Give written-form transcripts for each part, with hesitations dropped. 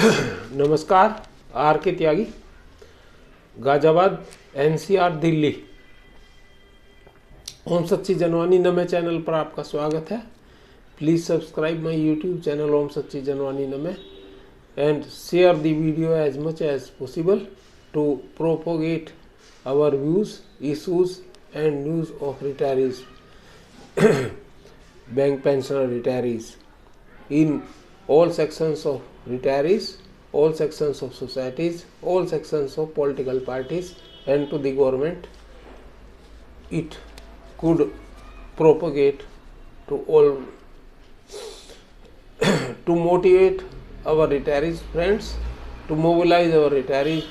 नमस्कार। R K Tyagi, Ghaziabad, NCR, Delhi. Om Sachchi Janvani नमे channel पर आपका स्वागत है। Please subscribe my YouTube channel Om Sachchi Janvani नमे and share the video as much as possible to propagate our views, issues and news of retirees, bank pensioner retirees in all sections of retirees, all sections of societies, all sections of political parties and to the government. It could propagate to all to motivate our retirees friends, to mobilize our retirees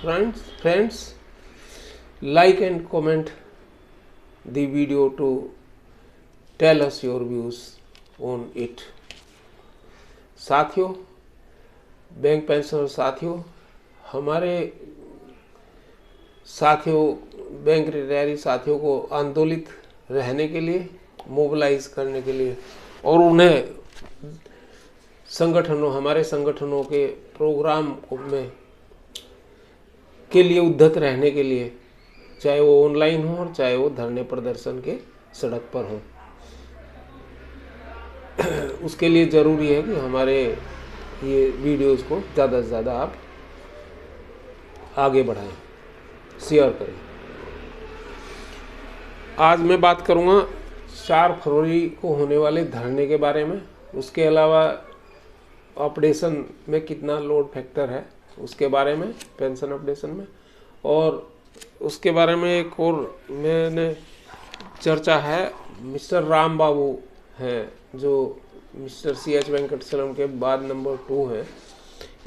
friends, like and comment the video to tell us your views on it. साथियों, bank pensioner साथियों, हमारे साथियों, bank retiree साथियों को आंदोलित रहने के लिए, mobilise करने के लिए और उन्हें संगठनों, हमारे संगठनों के प्रोग्राम में के लिए उद्धत रहने के लिए, चाहे वो ऑनलाइन हो और चाहे वो धरने प्रदर्शन के सड़क पर हो, उसके लिए ज़रूरी है कि हमारे ये वीडियोस को ज़्यादा से ज़्यादा आप आगे बढ़ाएं, शेयर करें। आज मैं बात करूँगा 4 फरवरी को होने वाले धरने के बारे में, उसके अलावा ऑपरेशन में कितना लोड फैक्टर है उसके बारे में, पेंशन ऑपरेशन में, और उसके बारे में एक और मैंने चर्चा है। मिस्टर राम बाबू हैं जो मिस्टर CH वेंकटचलम के बाद नंबर 2 हैं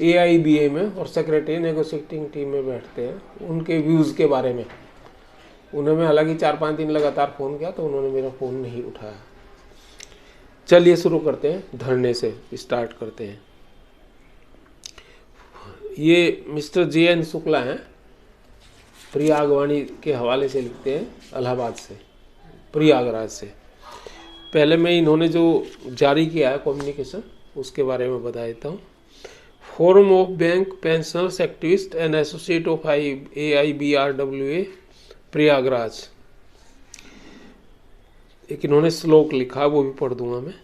AIBA में और सेक्रेटरी नेगोशिएटिंग टीम में बैठते हैं, उनके व्यूज़ के बारे में। उन्हें मैं हालांकि 4-5 दिन लगातार फ़ोन किया तो उन्होंने मेरा फ़ोन नहीं उठाया। चलिए शुरू करते हैं, धरने से स्टार्ट करते हैं। ये मिस्टर JN शुक्ला हैं, प्रयागवाणी के हवाले से लिखते हैं, इलाहाबाद से, प्रयागराज से। पहले मैं इन्होंने जो जारी किया है कम्युनिकेशन उसके बारे में बता देता हूँ। Forum of bank pensioners activist and associate of AIBRWA Prayagraj. एक इन्होंने श्लोक लिखा, वो भी पढ़ दूंगा मैं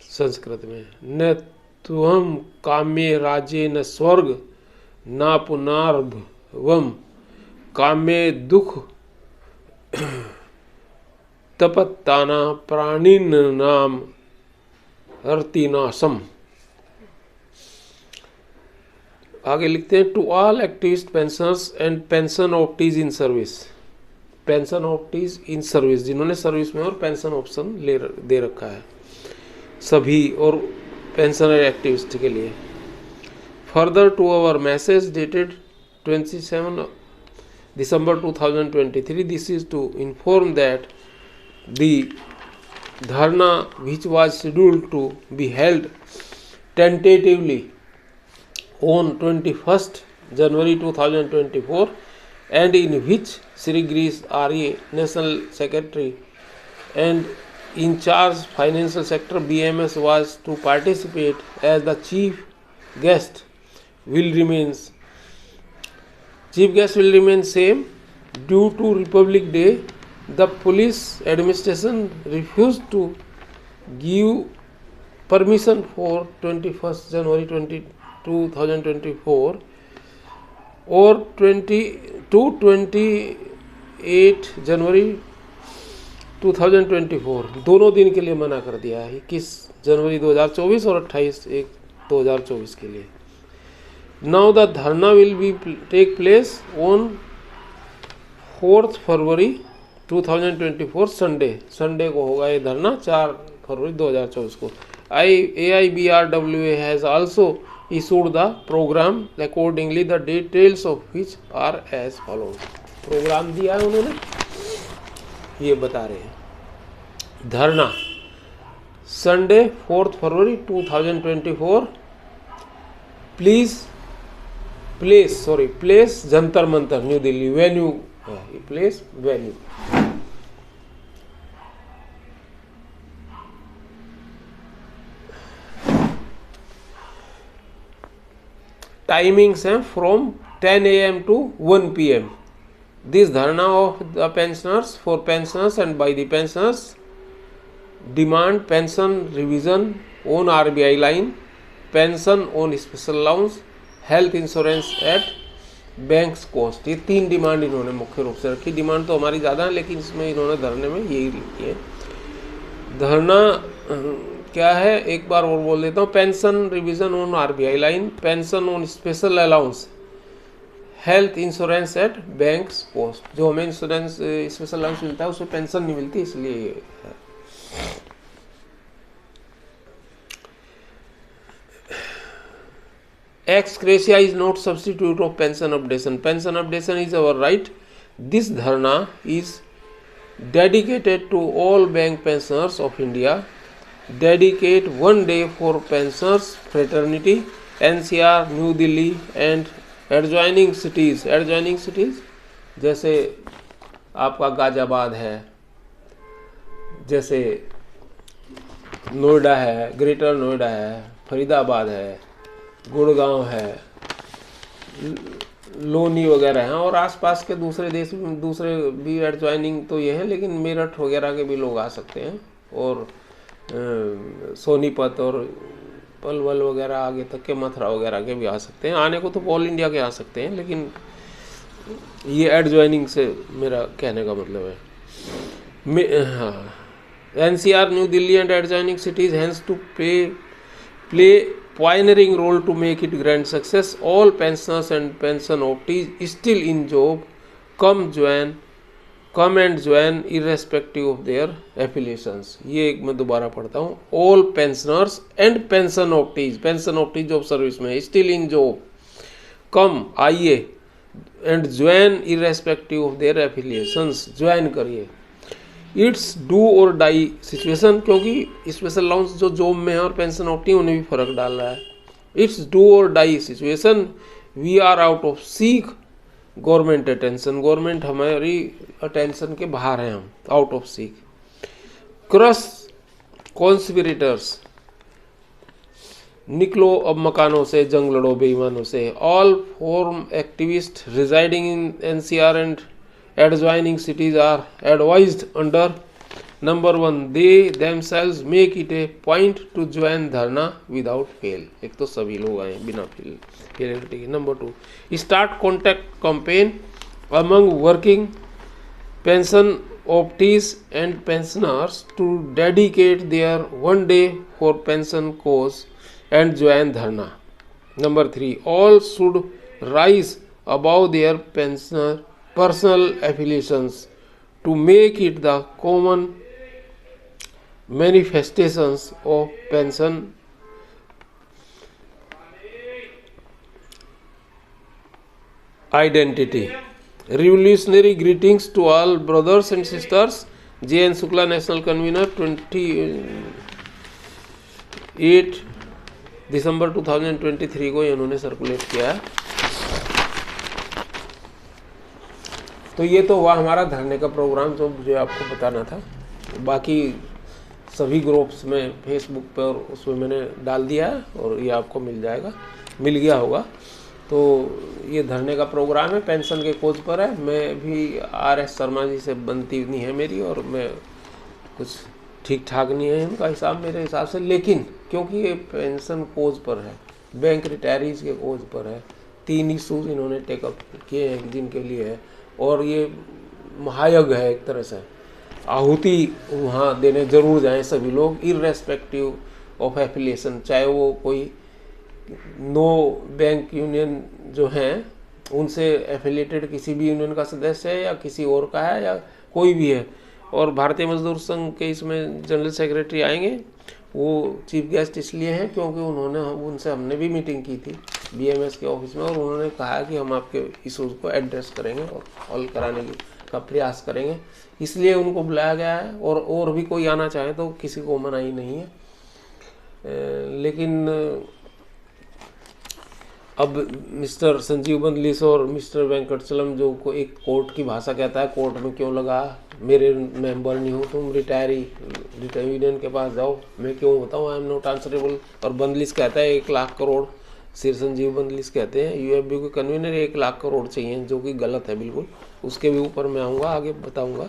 संस्कृत में। न तुहम काम्ये राज्ये न स्वर्ग न पुनर्भवम काम्ये दुख तपत्ताना प्राणिन नाम अर्तिनाशम। आगे लिखते हैं, to all activist pensioners and pension optees in service. Pension optees in service, जिन्होंने सर्विस में और पेंशन ऑप्शन दे रखा है सभी, और पेंशनर एक्टिविस्ट के लिए। Further to our message dated 27 December 2023, this is to inform that the dharna which was scheduled to be held tentatively on 21st January 2024 and in which Sri Girish RA, National Secretary and in charge Financial Sector BMS was to participate as the chief guest will remain same. Due to Republic Day, the police administration refused to give permission for 21st January 2024 और 28 जनवरी 2024 दोनों दिन के लिए मना कर दिया है। 21 जनवरी 2024 और 28/1/2024 के लिए। Now the dharna will be take place on 4th February 2024 Sunday को होगा ये धरना, 4 फरवरी 2024 को। AIBRWA has also issued the program accordingly, the details of which are as follows। Programme दिया है उन्होंने, ये बता रहे हैं। धरना संडे 4th फरवरी 2024, place Jantar Mantar New Delhi, venue place venue. Timings हैं from 10 AM to 1 PM. This dharna of the pensioners for pensioners and by the pensioners demand pension revision on RBI line, pension on special allowance, health insurance at banks cost. ये 3 demand इन्होंने मुख्य रूप से रखी. Demand तो हमारी ज़्यादा है, लेकिन इसमें इन्होंने धरने में यही लिखी है. धरना क्या है, एक बार और बोल देता हूँ. Pension revision on RBI line, pension on special allowance, health insurance at banks cost. जो हमें इंश्योरेंस स्पेशल अलाउंस मिलता है उसमें पेंशन नहीं मिलती, इसलिए ये है. Ex gratia is not substitute of pension updation. Pension updation is our right. This dharna is dedicated to all bank pensioners of India. Dedicate one day for pensioners fraternity, NCR, New Delhi and adjoining cities. Adjoining cities जैसे आपका गाजियाबाद है, जैसे नोएडा है, greater Noida है, फरीदाबाद है, गुड़गांव है, लोनी वगैरह हैं, और आसपास के दूसरे भी एडजॉइनिंग तो ये हैं, लेकिन मेरठ वगैरह के भी लोग आ सकते हैं, और सोनीपत और पलवल वगैरह आगे तक के मथुरा वगैरह के भी आ सकते हैं. आने को तो ऑल इंडिया के आ सकते हैं, लेकिन ये एडजॉइनिंग से मेरा कहने का मतलब है. हाँ, NCR, New Delhi and adjoining cities has to play pioneering role to make it grand success. All pensioners and pension optees still in job come and join irrespective of their affiliations. ये एक मैं दोबारा पढ़ता हूँ. All pensioners and pension optees job service में still in job come आइए and join irrespective of their affiliations. Join करिए. It's do और डाई सिचुएशन, क्योंकि स्पेशल अलाउंस जो जॉब में है और पेंशन ऑप्टी उन्हें भी फर्क डाल रहा है. इट्स डू और die situation. We are out of seek government attention. Government हमारी अटेंशन के बाहर हैं, हम out of seek. Crush conspirators, निकलो अब मकानों से, जंग लड़ो बेईमानों से. All form activist residing in NCR and adjoining cities are advised under number 1, they themselves make it a point to join dharna without fail. एक तो सभी लोग आए बिना fail. Number 2, start contact campaign among working pension optees and pensioners to dedicate their one day for pension cause and join dharna. Number 3, all should rise above their personal affiliations to make it the common manifestations of pension identity. Revolutionary greetings to all brothers and sisters. J.N. Shukla, National Convener, 28 दिसंबर 2023 को इन्होंने circulate किया है. तो ये तो हुआ हमारा धरने का प्रोग्राम जो मुझे आपको बताना था. बाकी सभी ग्रुप्स में फेसबुक पर और उसमें मैंने डाल दिया है, और ये आपको मिल गया होगा. तो ये धरने का प्रोग्राम है, पेंशन के कोज पर है. मैं भी RS शर्मा जी से बनती नहीं है मेरी, और मैं कुछ ठीक ठाक नहीं है इनका हिसाब मेरे हिसाब से, लेकिन क्योंकि ये पेंशन कोज पर है, बैंक रिटायरीज के कोज पर है, 3 इशूज इन्होंने टेकअप किए हैं जिनके लिए है, और ये महायज्ञ है एक तरह से. आहुति वहाँ देने जरूर जाएं सभी लोग, इर्रेस्पेक्टिव ऑफ एफिलिएशन. चाहे वो कोई नो बैंक यूनियन जो हैं उनसे एफिलिएटेड किसी भी यूनियन का सदस्य है, या किसी और का है, या कोई भी है. और भारतीय मजदूर संघ के इसमें जनरल सेक्रेटरी आएंगे. वो चीफ गेस्ट इसलिए हैं क्योंकि उनसे हमने भी मीटिंग की थी BMS के ऑफिस में, और उन्होंने कहा कि हम आपके इशूज़ को एड्रेस करेंगे और हल कराने का प्रयास करेंगे, इसलिए उनको बुलाया गया है. और भी कोई आना चाहे तो किसी को मनाही नहीं है. लेकिन अब मिस्टर संजीव बंदलिस और मिस्टर वेंकटचलम जो को एक कोर्ट की भाषा कहता है, कोर्ट में क्यों लगा, मेरे मेंबर नहीं हो, तुम रिटायर यूनियन के पास जाओ, मैं क्यों होता हूँ, आई एम नॉट आंसरेबल. और बंदलिस कहता है 1 लाख करोड़ श्री संजीव बंदलिस कहते हैं। यूएफबीयू के कन्वीनर 1 लाख करोड़ चाहिए, जो कि गलत है बिल्कुल। उसके भी ऊपर मैं आऊँगा, आगे बताऊँगा।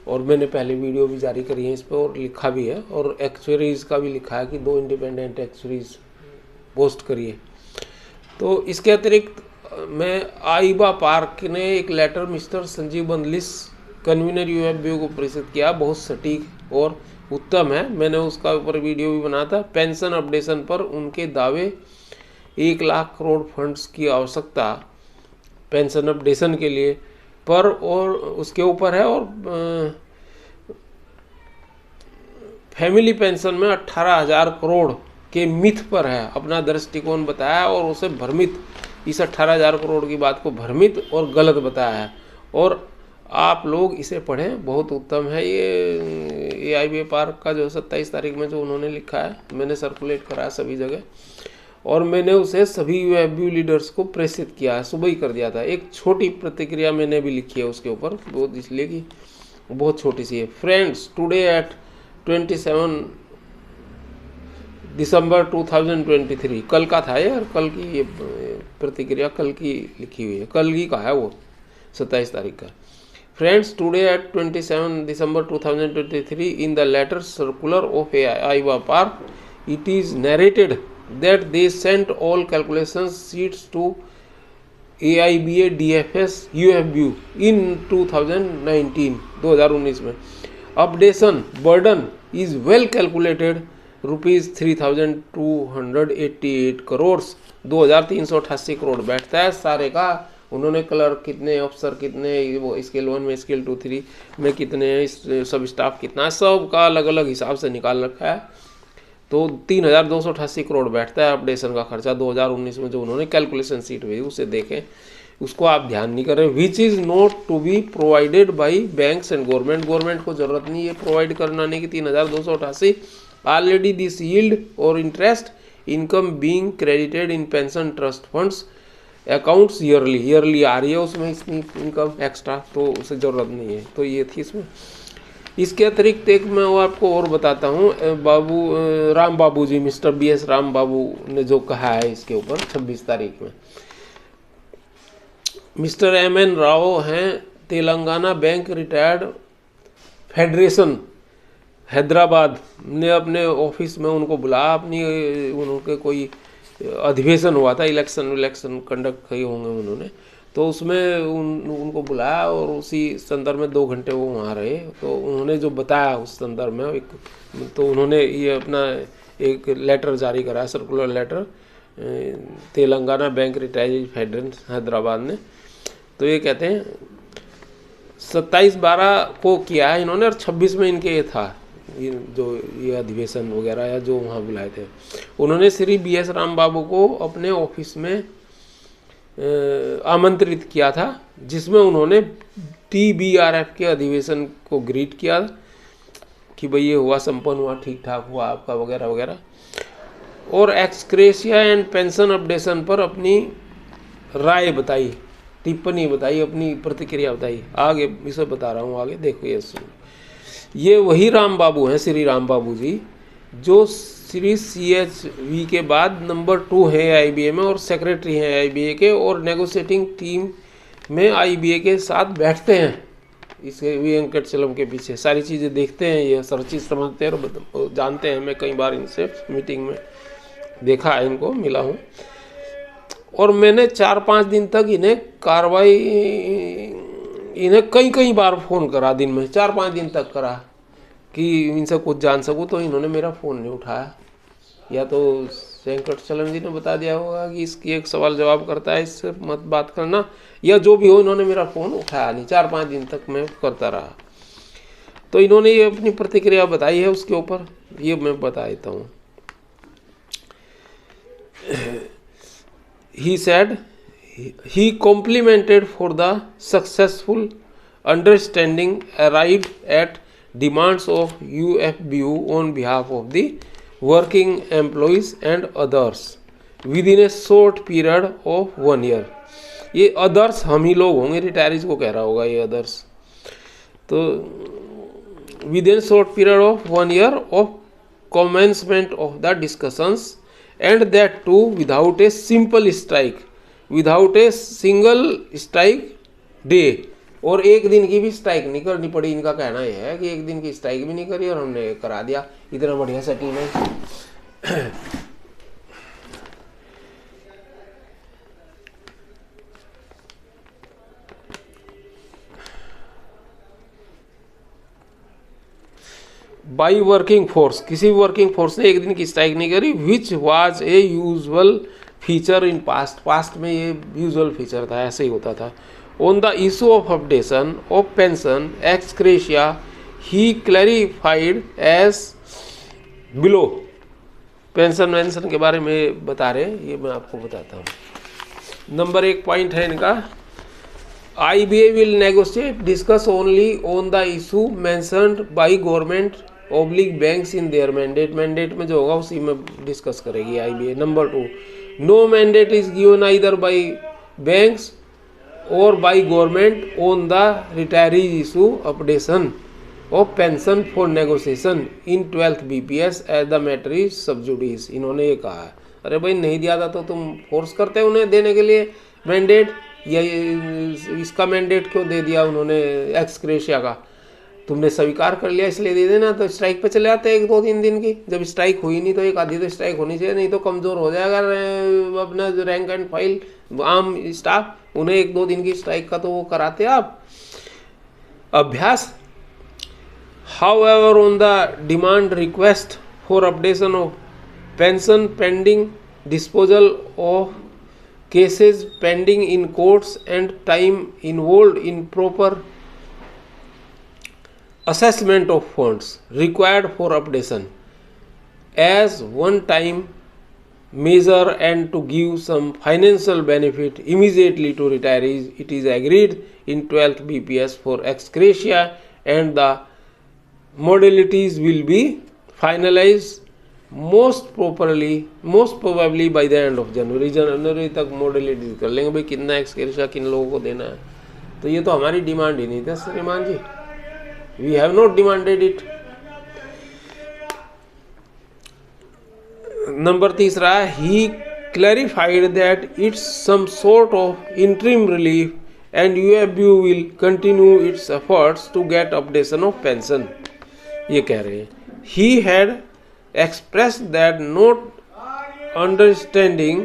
और मैंने पहले वीडियो भी जारी करी है इस पर और लिखा भी है, और एक्चुअरीज का भी लिखा है कि 2 इंडिपेंडेंट एक्चुअरीज पोस्ट करिए। तो इसके अतिरिक्त मैं आइबा पार्क ने एक letter mister Sanjeev Bandlish convener UFBU को प्रेषित किया, बहुत सटीक और उत्तम है। मैंने उसका ऊपर वीडियो भी बनाया था। पेंशन अपडेशन पर उनके दावे 1 लाख करोड़ फंड्स की आवश्यकता पेंशन अपडेशन के लिए पर, और उसके ऊपर है, और फैमिली पेंशन में 18,000 करोड़ के मिथ पर है अपना दृष्टिकोण बताया, और उसे भ्रमित, इस 18,000 करोड़ की बात को भ्रमित और गलत बताया है। और आप लोग इसे पढ़ें, बहुत उत्तम है ये आईबीए पार्क का जो 27 तारीख में जो उन्होंने लिखा है, मैंने सर्कुलेट करा है सभी जगह, और मैंने उसे सभी यूएफबीयू लीडर्स को प्रेषित किया है, सुबह ही कर दिया था। एक छोटी प्रतिक्रिया मैंने भी लिखी है उसके ऊपर, बहुत इसलिए कि बहुत छोटी सी है। फ्रेंड्स, टुडे एट 27 दिसंबर 2023, कल का था यार, कल की ये प्रतिक्रिया कल की लिखी हुई है, कल ही का है वो, 27 तारीख का। Friends, today at 27 December 2023 in the letter circular of आइवा पार्क, it is narrated that they sent all calculation sheets to AIBA DFS UFBU in 2019 में। Updation burden is well calculated ₹3,288 crore, 2,388 crore बैठता है सारे का। उन्होंने कलर कितने, अफसर कितने, वो स्केल 1 में, स्केल 2, 3 में कितने, सब स्टाफ कितना, सब का अलग अलग हिसाब से निकाल रखा है। तो 3,288 करोड़ बैठता है अपडेशन का खर्चा 2019 में, जो उन्होंने कैलकुलेशन शीट भेजी, उसे देखें, उसको आप ध्यान नहीं कर रहे। Which is not to be provided by banks and government को जरूरत नहीं है प्रोवाइड कराने की 3,288। ऑलरेडी दिस यील्ड और interest income being credited in pension trust funds accounts yearly आ रही है उसमें इसकी इनकम एक्स्ट्रा, तो उसे ज़रूरत नहीं है। तो ये थी इसमें। इसके अतिरिक्त एक मैं वो आपको और बताता हूँ, राम बाबू जी, मिस्टर BS राम बाबू ने जो कहा है इसके ऊपर 26 तारीख में। मिस्टर MN राव हैं Telangana bank retired federation Hyderabad ने अपने ऑफिस में उनको बुलाया, अपनी उनके कोई अधिवेशन हुआ था, इलेक्शन कंडक्ट किए होंगे उन्होंने, तो उसमें उनको बुलाया और उसी संदर्भ में 2 घंटे वो वहाँ रहे। तो उन्होंने जो बताया उस संदर्भ में तो उन्होंने ये अपना एक लेटर जारी करा, circular letter, Telangana bank retired federation Hyderabad ने। तो ये कहते हैं 27/12 को किया है इन्होंने, और 26 में इनके ये था ये अधिवेशन वगैरह या जो वहाँ बुलाए थे। उन्होंने श्री BS राम बाबू को अपने ऑफिस में आमंत्रित किया था, जिसमें उन्होंने TBRF के अधिवेशन को ग्रीट किया कि भाई ये हुआ, संपन्न हुआ, ठीक ठाक हुआ आपका वगैरह वगैरह, और एक्सक्रेशिया एंड पेंशन अपडेशन पर अपनी राय बताई, टिप्पणी बताई, अपनी प्रतिक्रिया बताई। आगे इसे बता रहा हूँ, आगे देखो। ये वही राम बाबू हैं, श्री राम बाबू जी, जो श्री CHV के बाद नंबर 2 है IBA में, और सेक्रेटरी हैं IBA के, और नेगोशिएटिंग टीम में IBA के साथ बैठते हैं। इसे वेंकटचलम के पीछे सारी चीज़ें देखते हैं, ये हर चीज़ समझते हैं और जानते हैं। मैं कई बार इनसे मीटिंग में देखा है, इनको मिला हूँ, और मैंने 4-5 दिन तक इन्हें कई बार फ़ोन करा, दिन में 4-5 दिन तक करा कि इनसे कुछ जान सकूँ, तो इन्होंने मेरा फ़ोन नहीं उठाया। या तो वेंकटचलम जी ने बता दिया होगा कि इसकी एक सवाल जवाब करता है, इससे मत बात करना, या जो भी हो, इन्होंने मेरा फ़ोन उठाया नहीं। 4-5 दिन तक मैं करता रहा। तो इन्होंने ये अपनी प्रतिक्रिया बताई है उसके ऊपर, ये मैं बता देता हूँ। He said he complimented for the successful understanding arrived at demands of UFBU on behalf of the working employees and others within a short period of 1 year। ये अदर्स हम ही लोग होंगे, रिटायरीज को कह रहा होगा ये अदर्स। तो with in short period of 1 year of commencement of the discussions and that too without a simple strike, without a single strike day। और एक दिन की भी स्ट्राइक नहीं करनी पड़ी। इनका कहना यह है कि एक दिन की स्ट्राइक भी नहीं करी और हमने करा दिया इतना बढ़िया सेटलमेंट। बाई वर्किंग फोर्स, किसी भी वर्किंग फोर्स ने एक दिन की स्ट्राइक नहीं करी। Which was a usual feature in past, past में ये यूजुअल फीचर था, ऐसे ही होता था। On the issue of updation of pension ex gratia he clarified as below. Pension वेंशन के बारे में बता रहे हैं, ये मैं आपको बताता हूँ। नंबर 1 पॉइंट है इनका, IBA will negotiate, discuss only on the issue mentioned by government oblique banks in their mandate। mandate में जो होगा उसी में डिस्कस करेगी IBA। Number 2, no mandate is given either by banks or by government on the retirees issue updation of pension for negotiation in 12th BPS as the matter is sub judice। इन्होंने ये कहा है, अरे भाई नहीं दिया था तो तुम फोर्स करते हो उन्हें देने के लिए मैंडेट, या इसका मैंडेट क्यों दे दिया उन्होंने एक्स ग्रेशिया का, तुमने स्वीकार कर लिया इसलिए दे देना। तो स्ट्राइक पे चले आते 1-2-3 दिन की, जब स्ट्राइक हुई नहीं तो एक आधी तो स्ट्राइक होनी चाहिए, नहीं तो कमज़ोर हो जाएगा अपना रैंक एंड फाइल आम स्टाफ। उन्हें 1-2 दिन की स्ट्राइक का तो वो कराते आप अभ्यास। However on the demand request for updation of pension pending disposal of cases pending in courts and time involved in proper assessment of funds required for updation as one time measure and to give some financial benefit immediately to retirees, it is agreed in 12th BPS for ex gratia and the modalities will be finalized most probably by the end of जनवरी तक modalities कर लेंगे भाई कितना x gratia किन लोगों को देना है। तो ये तो हमारी डिमांड ही नहीं था श्रीमान जी, we have not demanded it. Number 3, he clarified that it's some sort of interim relief and UFU will continue its efforts to get updation of pension. ये कह रहे हैं, he had expressed that not understanding